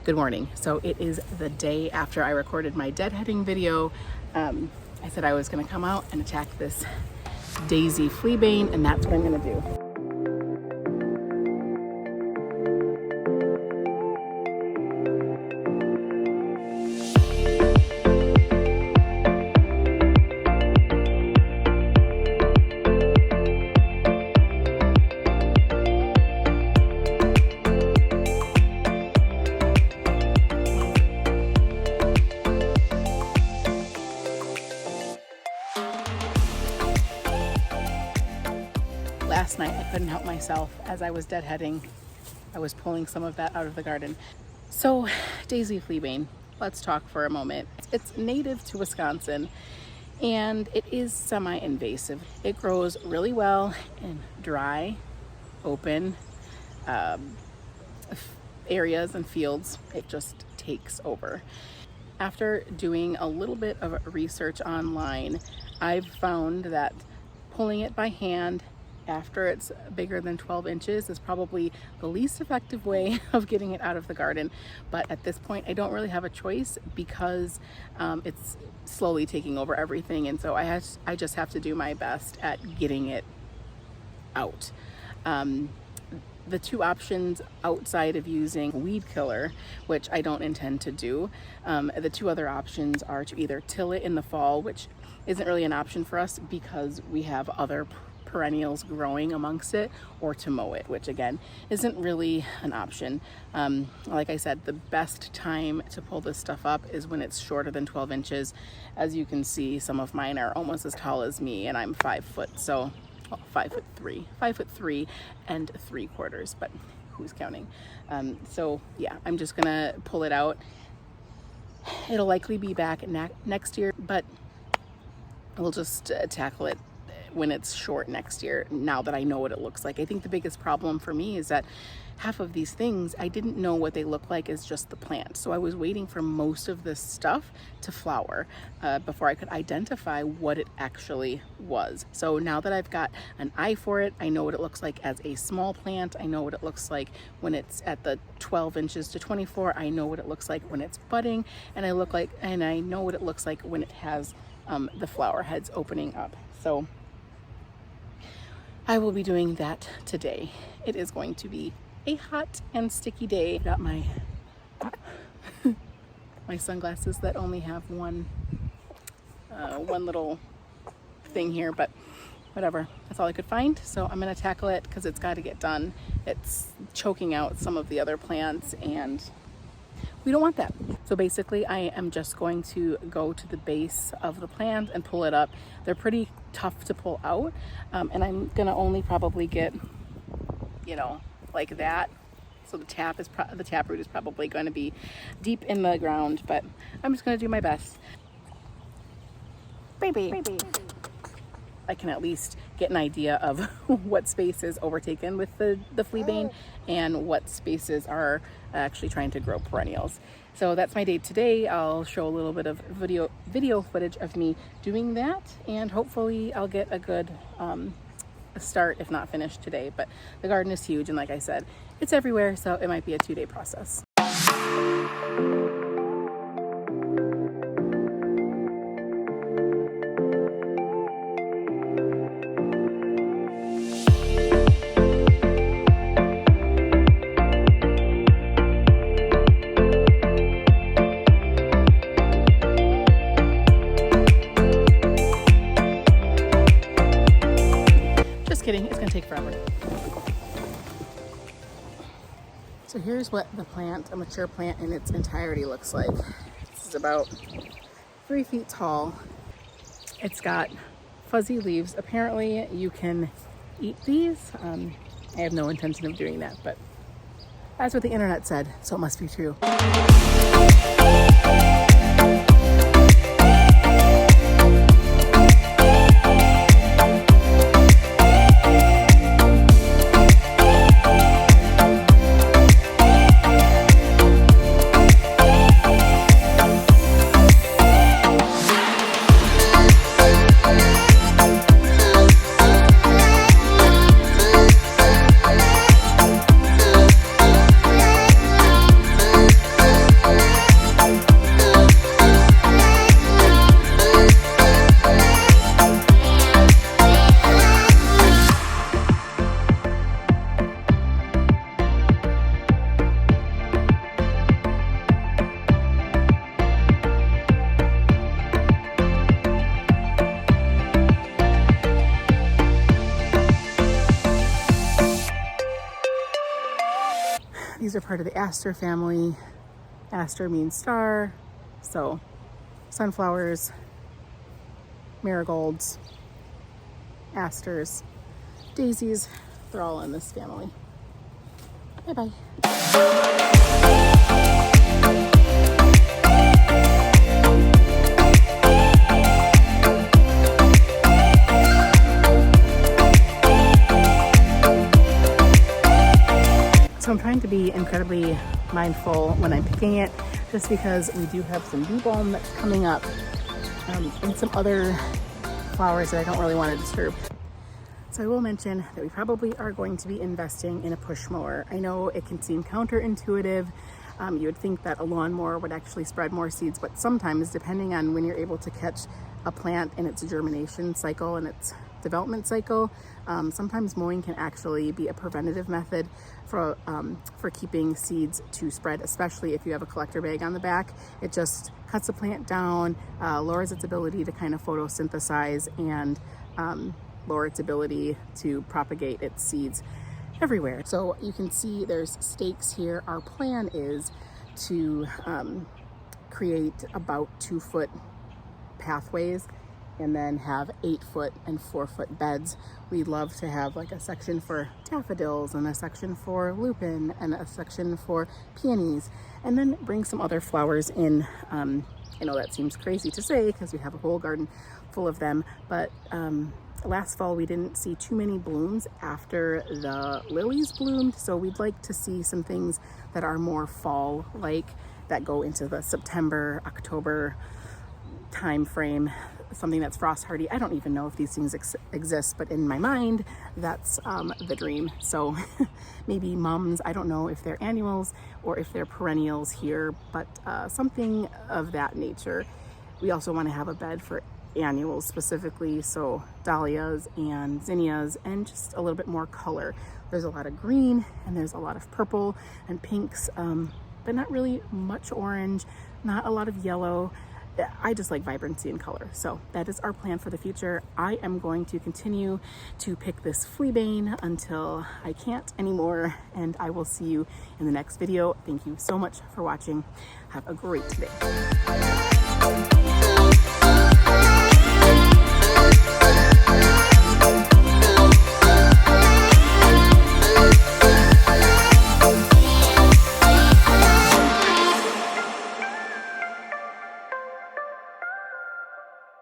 Good morning. So it is the day after I recorded my deadheading video. I said I was going to come out and attack this Daisy Fleabane, and that's what I'm going to do. Last night I couldn't help myself. As I was deadheading, I was pulling some of that out of the garden. So Daisy Fleabane, let's talk for a moment. It's native to Wisconsin and it is semi-invasive. It grows really well in dry, open areas and fields. It just takes over. After doing a little bit of research online, I've found that pulling it by hand after it's bigger than 12 inches is probably the least effective way of getting it out of the garden. But at this point, I don't really have a choice because it's slowly taking over everything. And so I just have to do my best at getting it out. The two options outside of using weed killer, which I don't intend to do, the two other options are to either till it in the fall, which isn't really an option for us because we have other perennials growing amongst it, or to mow it, which again isn't really an option. Like I said, the best time to pull this stuff up is when it's shorter than 12 inches. As you can see, some of mine are almost as tall as me, and I'm 5 foot, so 5'3" and 3/4, but who's counting? So yeah, I'm just gonna pull it out. It'll likely be back next year, but we'll just tackle it when it's short next year, now that I know what it looks like. I think the biggest problem for me is that half of these things, I didn't know what they look like as just the plant. So I was waiting for most of this stuff to flower before I could identify what it actually was. So now that I've got an eye for it, I know what it looks like as a small plant. I know what it looks like when it's at the 12 inches to 24. I know what it looks like when it's budding, and I know what it looks like when it has the flower heads opening up. So I will be doing that today. It is going to be a hot and sticky day. Got my my sunglasses that only have one little thing here, but whatever. That's all I could find. So I'm gonna tackle it because it's got to get done. It's choking out some of the other plants, and we don't want that. So basically I am just going to go to the base of the plant and pull it up. They're pretty tough to pull out, and I'm gonna only probably get, like that. So the taproot is probably going to be deep in the ground, but I'm just gonna do my best. Baby. I can at least get an idea of what space is overtaken with the Fleabane and what spaces are actually trying to grow perennials. So that's my day today. I'll show a little bit of video footage of me doing that, and hopefully I'll get a good start, if not finished today. But the garden is huge, and like I said, it's everywhere, so it might be a 2-day process. Kidding, it's gonna take forever. So here's what the plant, a mature plant in its entirety, looks like. This is about 3 feet tall. It's got fuzzy leaves. Apparently you can eat these. I have no intention of doing that, but that's what the internet said, so it must be true. These are part of the aster family. Aster means star, so sunflowers, marigolds, asters, daisies, they're all in this family. Bye-bye. So I'm trying to be incredibly mindful when I'm picking it, just because we do have some bee balm that's coming up and some other flowers that I don't really want to disturb. So I will mention that we probably are going to be investing in a push mower. I know it can seem counterintuitive. You would think that a lawnmower would actually spread more seeds, but sometimes, depending on when you're able to catch a plant in its germination cycle and its development cycle, sometimes mowing can actually be a preventative method for keeping seeds to spread, especially if you have a collector bag on the back. It just cuts the plant down, lowers its ability to kind of photosynthesize, and lower its ability to propagate its seeds everywhere. So you can see there's stakes here. Our plan is to create about 2-foot pathways and then have 8-foot and 4-foot beds. We'd love to have like a section for daffodils and a section for lupin and a section for peonies, and then bring some other flowers in. I know that seems crazy to say because we have a whole garden full of them, but last fall we didn't see too many blooms after the lilies bloomed, so we'd like to see some things that are more fall-like, that go into the September, October time frame, something that's frost hardy. I don't even know if these things exist, but in my mind, that's the dream. So maybe mums, I don't know if they're annuals or if they're perennials here, but something of that nature. We also want to have a bed for annuals specifically, so dahlias and zinnias, and just a little bit more color. There's a lot of green and there's a lot of purple and pinks, but not really much orange, not a lot of yellow. I just like vibrancy and color. So that is our plan for the future. I am going to continue to pick this Fleabane until I can't anymore, and I will see you in the next video. Thank you so much for watching. Have a great day.